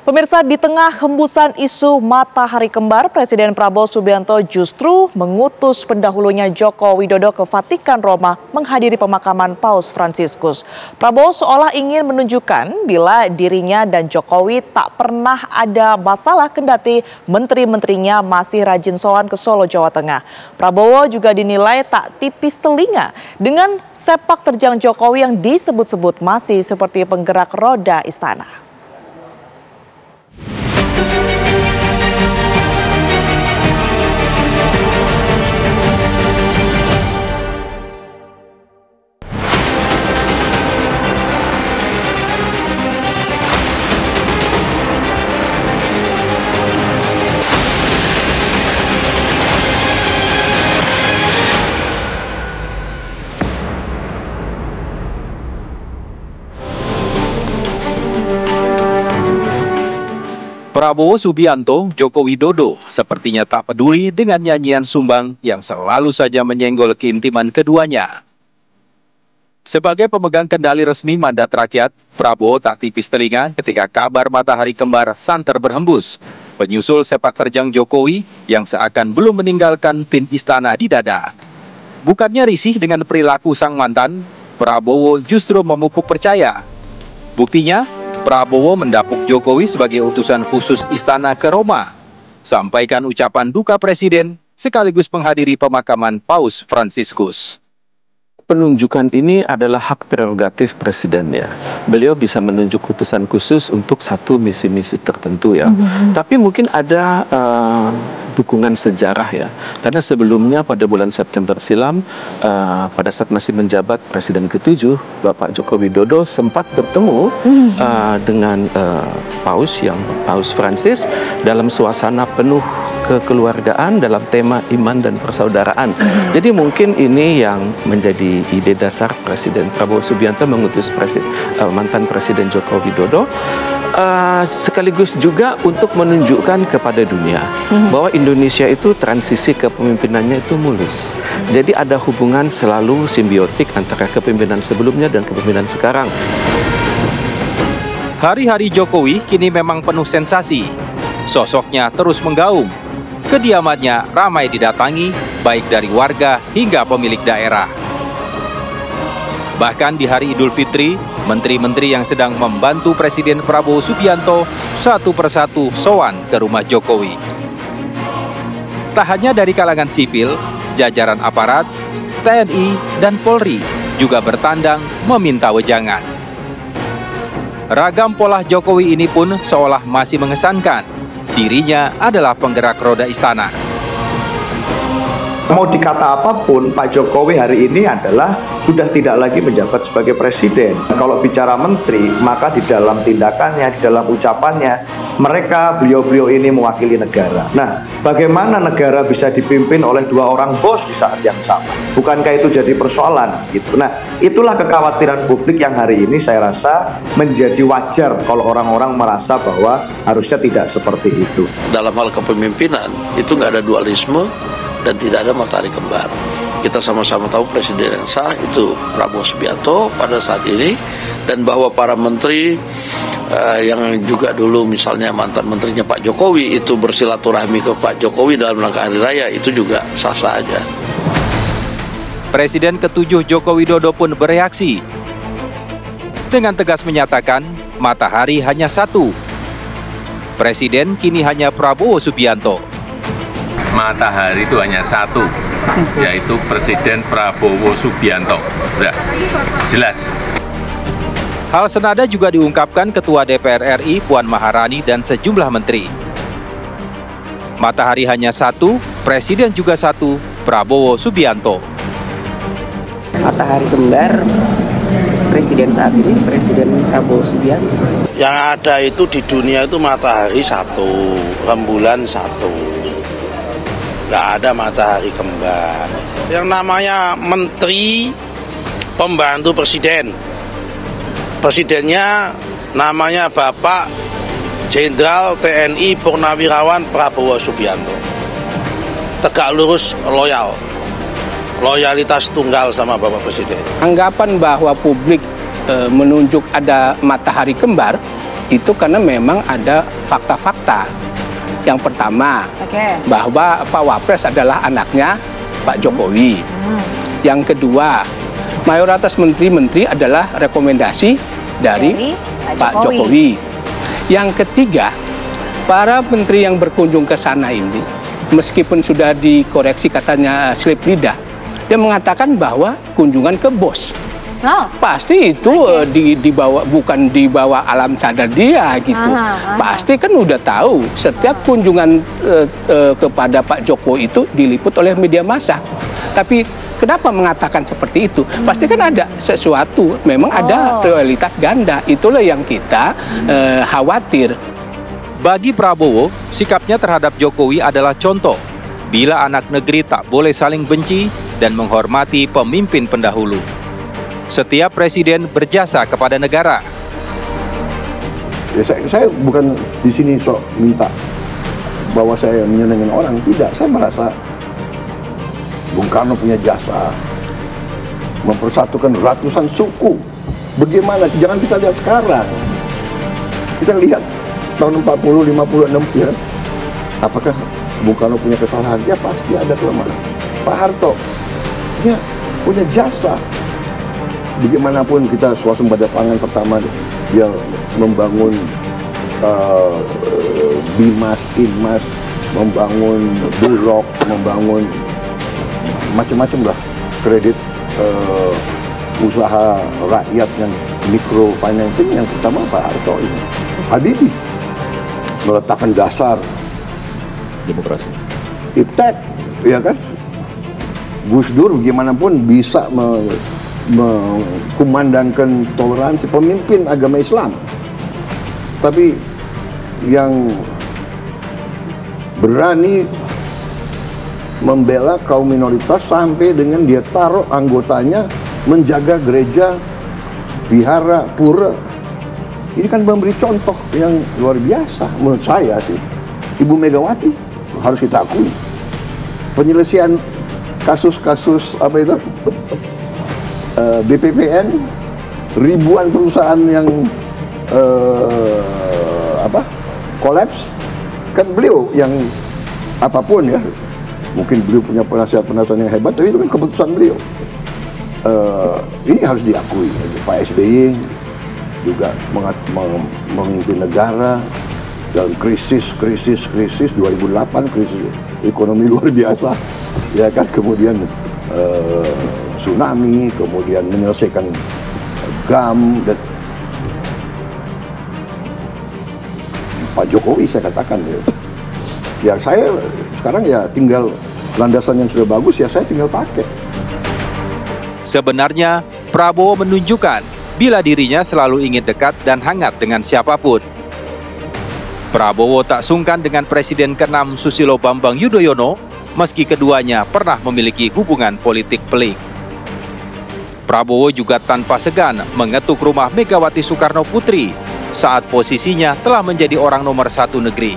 Pemirsa, di tengah hembusan isu matahari kembar, Presiden Prabowo Subianto justru mengutus pendahulunya Joko Widodo ke Vatikan Roma menghadiri pemakaman Paus Fransiskus. Prabowo seolah ingin menunjukkan bila dirinya dan Jokowi tak pernah ada masalah kendati menteri-menterinya masih rajin sowan ke Solo, Jawa Tengah. Prabowo juga dinilai tak tipis telinga dengan sepak terjang Jokowi yang disebut-sebut masih seperti penggerak roda istana. Prabowo Subianto, Joko Widodo sepertinya tak peduli dengan nyanyian sumbang yang selalu saja menyenggol keintiman keduanya. Sebagai pemegang kendali resmi mandat rakyat, Prabowo tak tipis telinga ketika kabar matahari kembar santer berhembus, menyusul sepak terjang Jokowi yang seakan belum meninggalkan pin istana di dada. Bukannya risih dengan perilaku sang mantan, Prabowo justru memupuk percaya. Buktinya, Prabowo mendapuk Jokowi sebagai utusan khusus istana ke Roma, sampaikan ucapan duka presiden sekaligus menghadiri pemakaman Paus Fransiskus. Penunjukan ini adalah hak prerogatif presiden ya. Beliau bisa menunjuk utusan khusus untuk satu misi-misi tertentu ya. Tapi mungkin ada dukungan sejarah ya. Karena sebelumnya pada bulan September silam, pada saat masih menjabat Presiden ke-7, Bapak Joko Widodo sempat bertemu dengan Paus Fransis dalam suasana penuh kekeluargaan dalam tema iman dan persaudaraan. Jadi mungkin ini yang menjadi ide dasar Presiden Prabowo Subianto mengutus mantan Presiden Joko Widodo, sekaligus juga untuk menunjukkan kepada dunia bahwa Indonesia itu transisi kepemimpinannya itu mulus. Jadi ada hubungan selalu simbiotik antara kepemimpinan sebelumnya dan kepemimpinan sekarang. Hari-hari Jokowi kini memang penuh sensasi. Sosoknya terus menggaung. Kediamannya ramai didatangi, baik dari warga hingga pemilik daerah. Bahkan di hari Idul Fitri, menteri-menteri yang sedang membantu Presiden Prabowo Subianto satu persatu sowan ke rumah Jokowi. Tak hanya dari kalangan sipil, jajaran aparat, TNI, dan Polri juga bertandang meminta wejangan. Ragam pola Jokowi ini pun seolah masih mengesankan. Dirinya adalah penggerak roda istana. Mau dikata apapun, Pak Jokowi hari ini adalah sudah tidak lagi menjabat sebagai presiden. Kalau bicara menteri, maka di dalam tindakannya, di dalam ucapannya, beliau-beliau ini mewakili negara. Nah, bagaimana negara bisa dipimpin oleh dua orang bos di saat yang sama? Bukankah itu jadi persoalan? Gitu. Nah, itulah kekhawatiran publik yang hari ini saya rasa menjadi wajar kalau orang-orang merasa bahwa harusnya tidak seperti itu. Dalam hal kepemimpinan, itu nggak ada dualisme dan tidak ada matahari kembar. Kita sama-sama tahu presiden yang sah itu Prabowo Subianto pada saat ini, dan bahwa para menteri yang juga dulu misalnya mantan menterinya Pak Jokowi itu bersilaturahmi ke Pak Jokowi dalam rangka hari raya, itu juga sah-sah aja. Presiden ke-7 Joko Widodo pun bereaksi dengan tegas menyatakan matahari hanya satu. Presiden kini hanya Prabowo Subianto. Matahari itu hanya satu, yaitu Presiden Prabowo Subianto. Udah, jelas. Hal senada juga diungkapkan Ketua DPR RI Puan Maharani dan sejumlah menteri. Matahari hanya satu, Presiden juga satu, Prabowo Subianto. Matahari kembar, Presiden saat ini, Presiden Prabowo Subianto. Yang ada itu di dunia itu matahari satu, rembulan satu. Nggak ada matahari kembar. Yang namanya menteri pembantu presiden. Presidennya namanya Bapak Jenderal TNI Purnawirawan Prabowo Subianto. Tegak lurus, loyal. Loyalitas tunggal sama Bapak Presiden. Anggapan bahwa publik menunjuk ada matahari kembar itu karena memang ada fakta-fakta. Yang pertama, bahwa Pak Wapres adalah anaknya Pak Jokowi. Yang kedua, mayoritas menteri-menteri adalah rekomendasi dari Pak Jokowi. Yang ketiga, para menteri yang berkunjung ke sana ini, meskipun sudah dikoreksi katanya slip lidah, dia mengatakan bahwa kunjungan ke bos. Pasti itu dibawa, bukan dibawa alam sadar dia gitu. Pasti kan udah tahu setiap kunjungan kepada Pak Jokowi itu diliput oleh media massa. Tapi kenapa mengatakan seperti itu? Pasti kan ada sesuatu, memang ada loyalitas ganda. Itulah yang kita khawatir. Bagi Prabowo, sikapnya terhadap Jokowi adalah contoh bila anak negeri tak boleh saling benci dan menghormati pemimpin pendahulu. Setiap presiden berjasa kepada negara. Ya, saya bukan di sini sok minta bahwa saya menyenangkan orang, tidak. Saya merasa Bung Karno punya jasa mempersatukan ratusan suku. Bagaimana? Jangan kita lihat sekarang. Kita lihat tahun 40, 56 ya. Apakah Bung Karno punya kesalahan? Ya pasti ada kelemahan. Pak Harto, dia punya jasa. Bagaimanapun kita swasembada pangan pertama, dia membangun Bimas, Inmas, membangun Bulog, membangun macam-macam lah kredit usaha rakyat yang micro financing. Yang pertama Pak Harto ini. Habibie meletakkan dasar Demokrasi. Iptek, ya kan? Gus Dur bagaimanapun bisa mengkumandangkan toleransi, pemimpin agama Islam. Tapi yang berani membela kaum minoritas sampai dengan dia taruh anggotanya menjaga gereja, vihara, pura. Ini kan memberi contoh yang luar biasa menurut saya sih. Ibu Megawati harus kita akui. Penyelesaian kasus-kasus apa itu? BPPN, ribuan perusahaan yang kolaps, kan beliau yang apapun ya, mungkin beliau punya penasihat-penasihat yang hebat, tapi itu kan keputusan beliau. Ini harus diakui. Pak SBY juga memimpin negara dalam krisis 2008, krisis ekonomi luar biasa, ya kan, kemudian tsunami, kemudian menyelesaikan GAM, dan Pak Jokowi saya katakan ya saya sekarang ya tinggal landasan yang sudah bagus, ya saya tinggal pakai. Sebenarnya Prabowo menunjukkan bila dirinya selalu ingin dekat dan hangat dengan siapapun. Prabowo tak sungkan dengan Presiden ke-6 Susilo Bambang Yudhoyono, meski keduanya pernah memiliki hubungan politik pelik. Prabowo juga tanpa segan mengetuk rumah Megawati Soekarno Putri saat posisinya telah menjadi orang nomor 1 negeri.